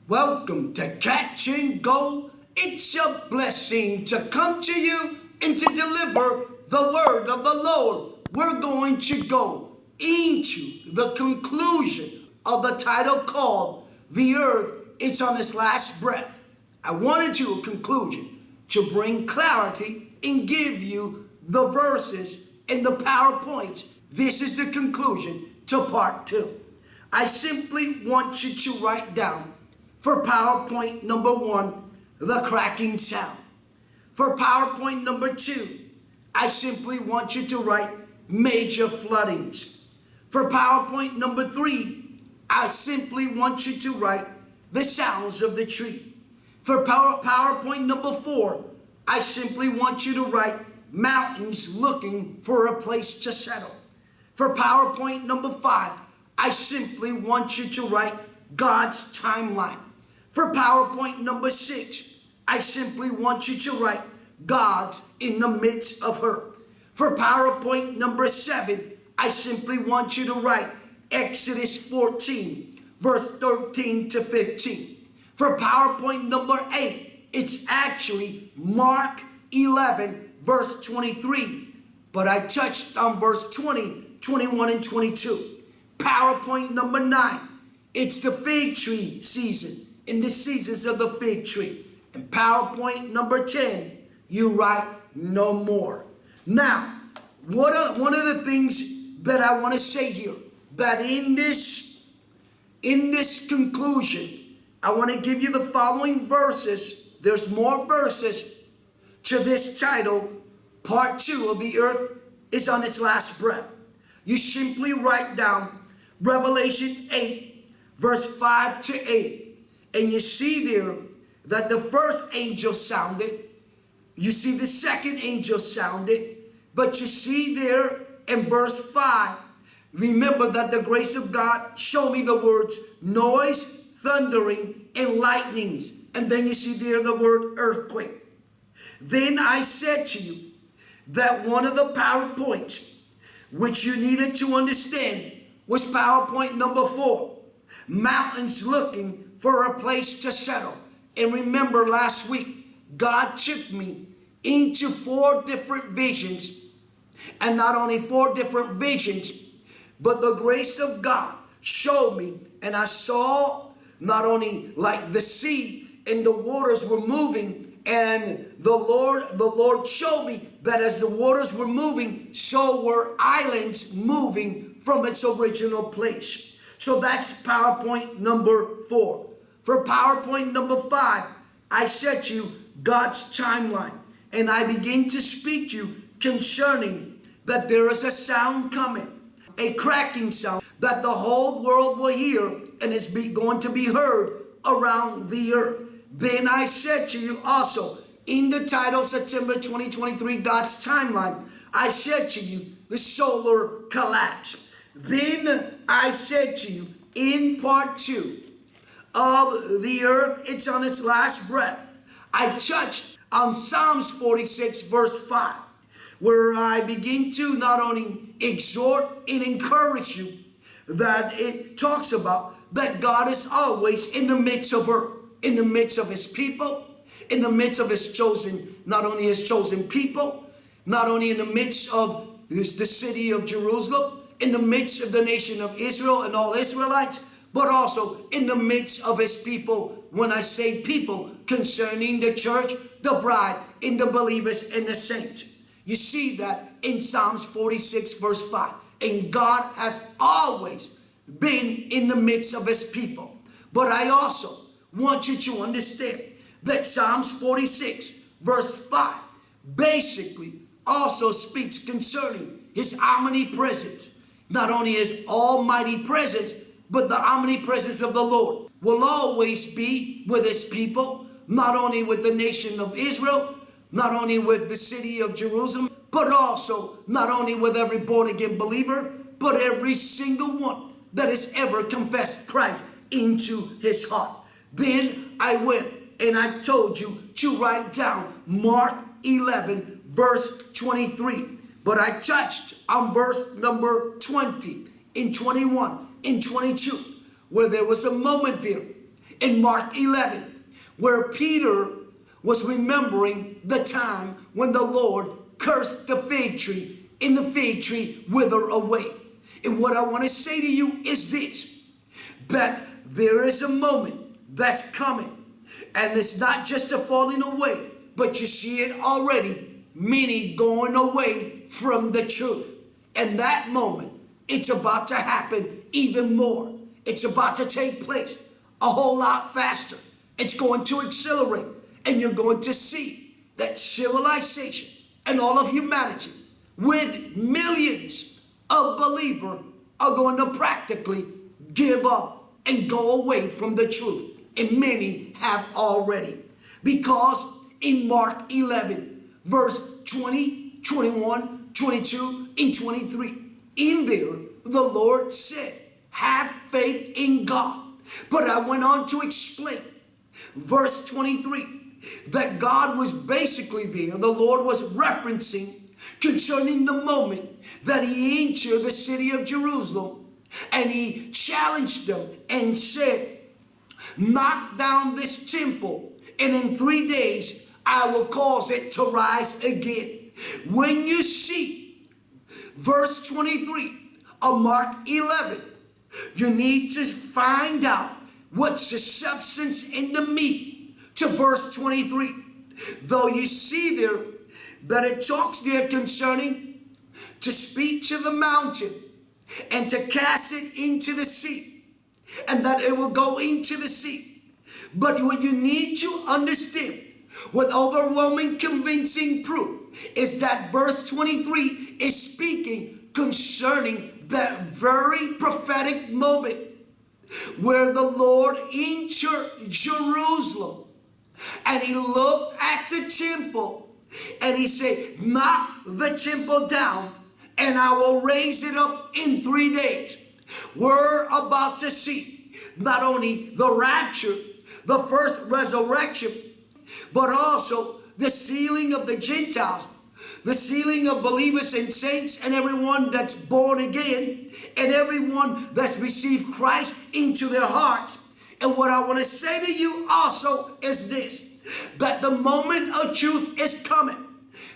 Welcome to Catch and Go. It's a blessing to come to you and to deliver the word of the Lord. We're going to go into the conclusion of the title called The Earth It's on Its Last Breath. I wanted to a conclusion to bring clarity and give you the verses in the PowerPoint. This is the conclusion to part 2. I simply want you to write down for PowerPoint number 1, the cracking sound. For PowerPoint number 2, I simply want you to write major floodings. For PowerPoint number 3, I simply want you to write the sounds of the tree. For PowerPoint number 4, I simply want you to write mountains looking for a place to settle. For PowerPoint number 5, I simply want you to write God's timeline. For PowerPoint number 6, I simply want you to write God's in the midst of her. For PowerPoint number 7, I simply want you to write Exodus 14, verse 13 to 15. For PowerPoint number 8, it's actually Mark 11, verse 23. But I touched on verse 20, 21, and 22. PowerPoint number 9, it's the fig tree season, in the seasons of the fig tree. And PowerPoint number 10, you write no more. Now, one of the things that I want to say here, that in this conclusion, I want to give you the following verses. There's more verses to this title, part 2 of The Earth is on Its Last Breath. You simply write down Revelation 8, verse 5 to 8. And you see there that the first angel sounded. You see the second angel sounded. But you see there in verse 5, remember that the grace of God showed me the words noise, thundering, and lightnings. And then you see there the word earthquake. Then I said to you that one of the PowerPoints which you needed to understand was PowerPoint number 4, mountains looking for a place to settle. And remember last week, God took me into 4 different visions. And not only 4 different visions, but the grace of God showed me. And I saw not only like the sea and the waters were moving. And the Lord showed me that as the waters were moving, so were islands moving from its original place. So that's PowerPoint number 4. For PowerPoint number 5, I said to you God's timeline. And I begin to speak to you concerning that there is a sound coming, a cracking sound that the whole world will hear and is going to be heard around the earth. Then I said to you also in the title September 2023 God's timeline, I said to you the solar collapse. Then I said to you in part 2 of The Earth It's on Its Last Breath, I touched on Psalms 46 verse 5, where I begin to not only exhort and encourage you that it talks about that God is always in the midst of earth, in the midst of his people, in the midst of his chosen, not only his chosen people, not only in the midst of the city of Jerusalem, in the midst of the nation of Israel and all Israelites, but also in the midst of his people. When I say people, concerning the church, the bride, in the believers and the saints. You see that in Psalms 46 verse 5. And God has always been in the midst of his people. But I also want you to understand that Psalms 46 verse 5 basically also speaks concerning his omnipresence. Not only his almighty presence, but the omnipresence of the Lord will always be with his people, not only with the nation of Israel, not only with the city of Jerusalem, but also not only with every born-again believer, but every single one that has ever confessed Christ into his heart. Then I went and I told you to write down Mark 11, verse 23. But I touched on verse number 20, in 21, in 22, where there was a moment there in Mark 11, where Peter was remembering the time when the Lord cursed the fig tree, and the fig tree withered away. And what I want to say to you is this, that there is a moment that's coming, and it's not just a falling away, but you see it already, many going away from the truth. And that moment, it's about to happen even more. It's about to take place a whole lot faster. It's going to accelerate, and you're going to see that civilization and all of humanity, with millions of believers, are going to practically give up and go away from the truth. And many have already. Because in Mark 11, verse 20, 21, 22, and 23, in there, the Lord said, have faith in God. But I went on to explain, verse 23, that God was basically there. The Lord was referencing concerning the moment that he entered the city of Jerusalem, and he challenged them and said, knock down this temple, and in 3 days I will cause it to rise again. When you see verse 23 of Mark 11, you need to find out what's the substance in the meat to verse 23. Though you see there that it talks there concerning to speak to the mountain and to cast it into the sea, and that it will go into the sea. But what you need to understand with overwhelming convincing proof is that verse 23 is speaking concerning that very prophetic moment where the Lord entered Jerusalem, and he looked at the temple and he said, knock the temple down and I will raise it up in 3 days. We're about to see not only the rapture, the first resurrection, but also the sealing of the Gentiles, the sealing of believers and saints and everyone that's born again and everyone that's received Christ into their hearts. And what I want to say to you also is this, that the moment of truth is coming,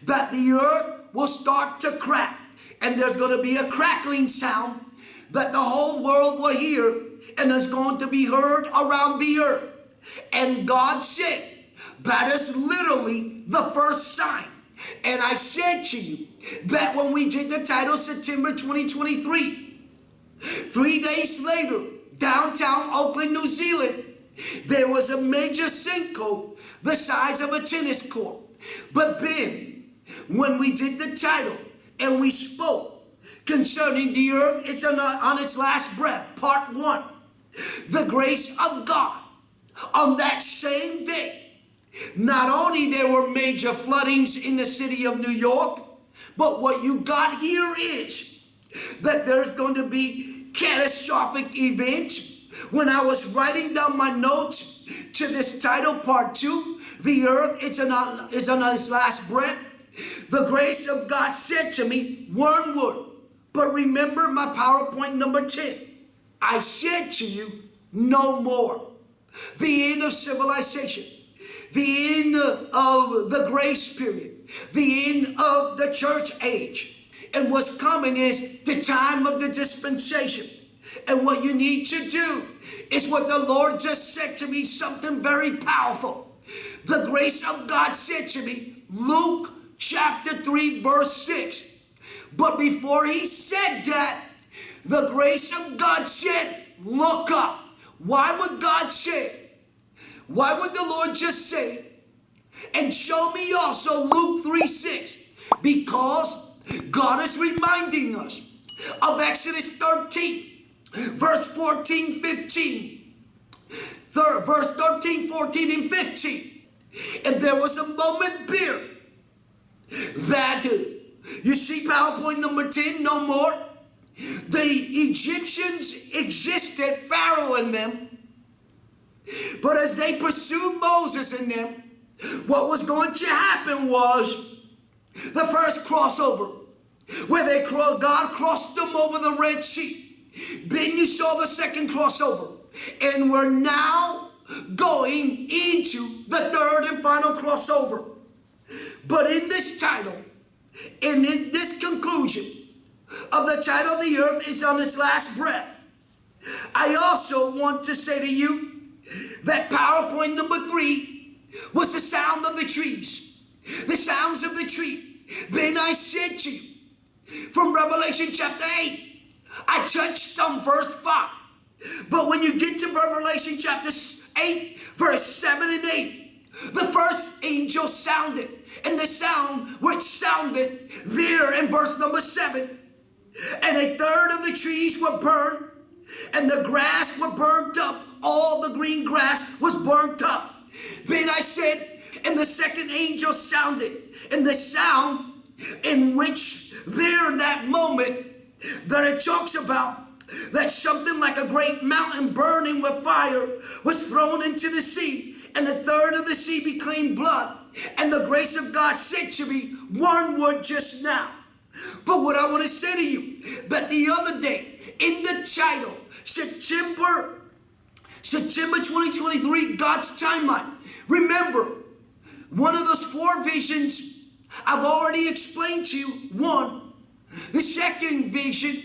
that the earth will start to crack, and there's going to be a crackling sound that the whole world will hear, and is going to be heard around the earth. And God said, that is literally the first sign. And I said to you that when we did the title September 2023, 3 days later, downtown Auckland, New Zealand, there was a major sinkhole the size of a tennis court. But then, when we did the title and we spoke concerning the earth, it's on its last breath, part 1, the grace of God, on that same day, not only there were major floodings in the city of New York, but what you got here is that there's going to be catastrophic events. When I was writing down my notes to this title, part 2, the earth is on its last breath, the grace of God said to me, one word, but remember my PowerPoint number 10. I said to you, no more. The end of civilization, the end of the grace period, the end of the church age. And what's coming is the time of the dispensation. And what you need to do is what the Lord just said to me, something very powerful. The grace of God said to me, Luke chapter 3 verse 6. But before he said that, the grace of God said, look up. Why would God say? Why would the Lord just say, and show me also Luke 3:6? Because God is reminding us of Exodus 13, verse 14, 15. Verse 13, 14, and 15. And there was a moment there that, you see PowerPoint number 10, no more. The Egyptians existed, Pharaoh and them. But as they pursued Moses and them, what was going to happen was the first crossover, where God crossed them over the Red Sea. Then you saw the second crossover, and we're now going into the third and final crossover. But in this title, and in this conclusion of the title, the earth is on its last breath, I also want to say to you that PowerPoint number 3 was the sound of the trees. The sounds of the tree. Then I said to you, from Revelation chapter 8, I touched on verse 5. But when you get to Revelation chapter 8, verse 7 and 8, the first angel sounded, and the sound which sounded there in verse number 7, and a third of the trees were burned, and the grass were burnt up. All the green grass was burnt up. Then I said, and the second angel sounded, and the sound in which there in that moment that it talks about that something like a great mountain burning with fire was thrown into the sea, and a third of the sea became blood. And the grace of God said to me one word just now. But what I want to say to you, that the other day in the title, September 2023, God's timeline. Remember, one of those 4 visions I've already explained to you. One, the second vision,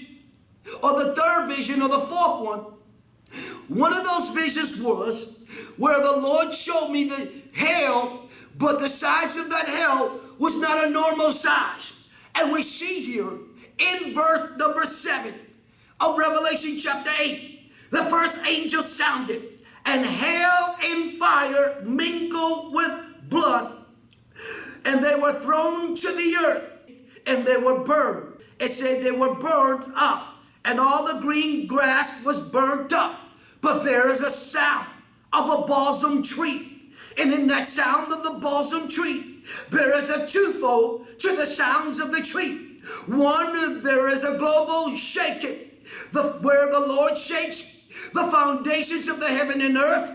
or the third vision, or the fourth one. One of those visions was where the Lord showed me the hell, but the size of that hell was not a normal size. And we see here in verse number 7 of Revelation chapter 8, the first angel sounded, and hell and fire mingled with blood, and they were thrown to the earth, and they were burned. It said they were burned up, and all the green grass was burnt up. But there is a sound of a balsam tree, and in that sound of the balsam tree, there is a twofold to the sounds of the tree. One, there is a global shaking, where the Lord shakes the foundations of the heaven and earth.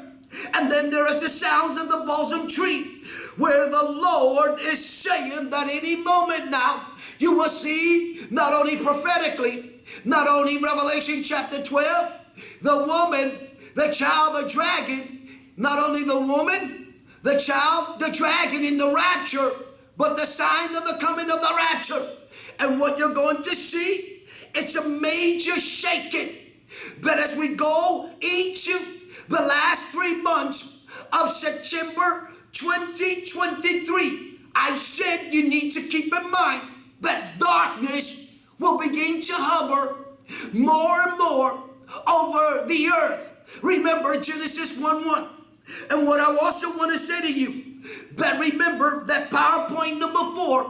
And then there is the sounds of the balsam tree, where the Lord is saying that any moment now you will see, not only prophetically, not only Revelation chapter 12, the woman, the child, the dragon, not only the woman, the child, the dragon in the rapture, but the sign of the coming of the rapture. And what you're going to see, it's a major shaking. But as we go into the last 3 months of September 2023, I said you need to keep in mind that darkness will begin to hover more and more over the earth. Remember Genesis 1:1. And what I also want to say to you, that remember that PowerPoint number 4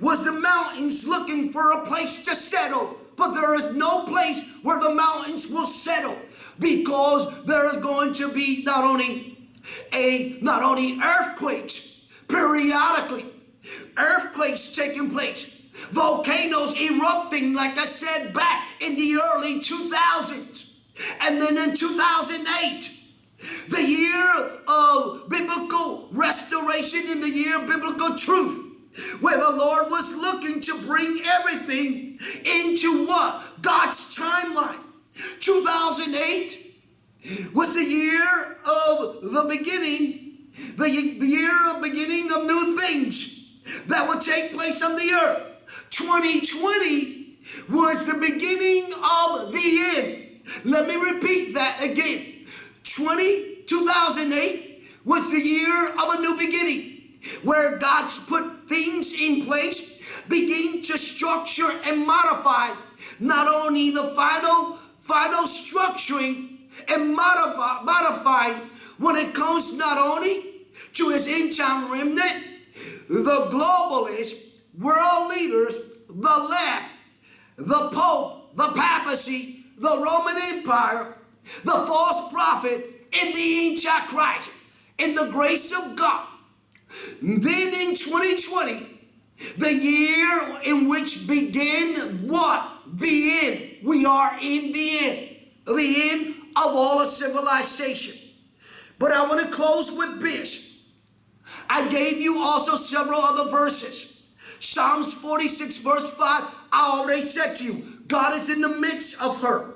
was the mountains looking for a place to settle. But there is no place where the mountains will settle, because there is going to be not only earthquakes periodically, earthquakes taking place, volcanoes erupting, like I said, back in the early 2000s. And then in 2008, the year of biblical restoration, in the year of biblical truth, where the Lord was looking to bring everything into what? God's timeline. 2008 was the year of the beginning, the year of beginning of new things that would take place on the earth. 2020 was the beginning of the end. Let me repeat that again. 2008 was the year of a new beginning, where God's put things in place, begin to structure and modify not only the final structuring and modify when it comes not only to his in-town remnant, the globalists, world leaders, the left, the Pope, the papacy, the Roman Empire, the false prophet, and the Antichrist, and the grace of God. Then in 2020, the year in which began what? The end. We are in the end. The end of all of civilization. But I want to close with this. I gave you also several other verses. Psalms 46 verse 5, I already said to you, God is in the midst of her.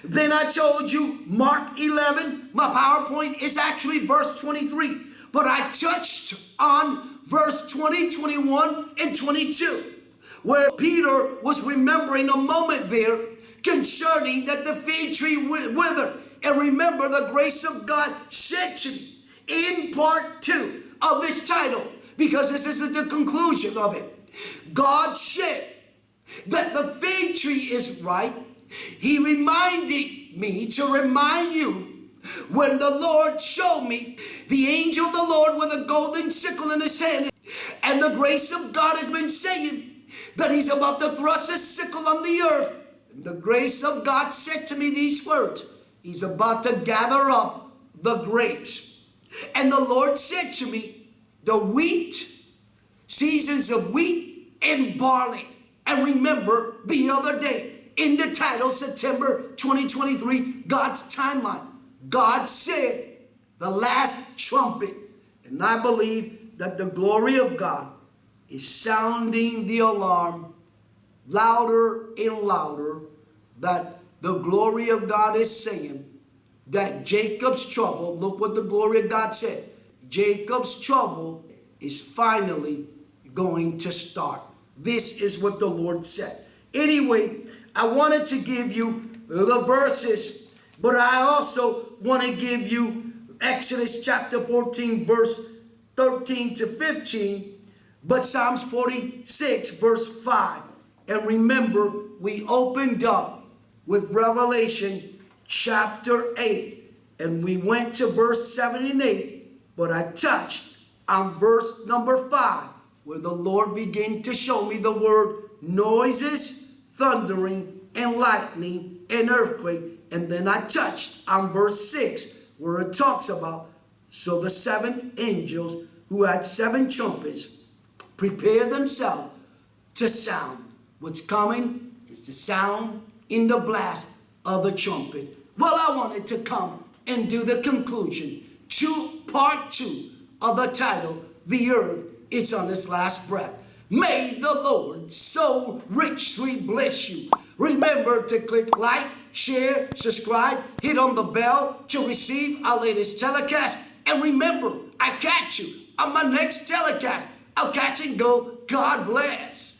Then I told you Mark 11. My PowerPoint is actually verse 23. But I touched on verse 20, 21, and 22, where Peter was remembering a moment there concerning that the fig tree withered. And remember, the grace of God said to me in part 2 of this title, because this is the conclusion of it. God said that the fig tree is ripe. He reminded me to remind you when the Lord showed me the angel of the Lord with a golden sickle in his hand. And the grace of God has been saying that he's about to thrust his sickle on the earth. And the grace of God said to me these words. He's about to gather up the grapes. And the Lord said to me, the wheat, seasons of wheat and barley. And remember the other day in the title, September 2023, God's timeline. God said the last trumpet. And I believe that the glory of God is sounding the alarm louder and louder, that the glory of God is saying that Jacob's trouble, look what the glory of God said, Jacob's trouble is finally going to start. This is what the Lord said. Anyway, I wanted to give you the verses, but I also want to give you Exodus chapter 14, verse 13 to 15, but Psalms 46, verse 5. And remember, we opened up with Revelation chapter 8, and we went to verse 7 and 8, but I touched on verse number 5, where the Lord began to show me the word noises, thundering, and lightning, and earthquake. And then I touched on verse 6, where it talks about, so the 7 angels who had 7 trumpets prepare themselves to sound. What's coming is the sound in the blast of the trumpet. Well, I wanted to come and do the conclusion to part 2 of the title, The Earth It's on Its Last Breath. May the Lord so richly bless you. Remember to click like, share, subscribe, hit on the bell to receive our latest telecast. And remember, I catch you on my next telecast. I'll catch and go. God bless.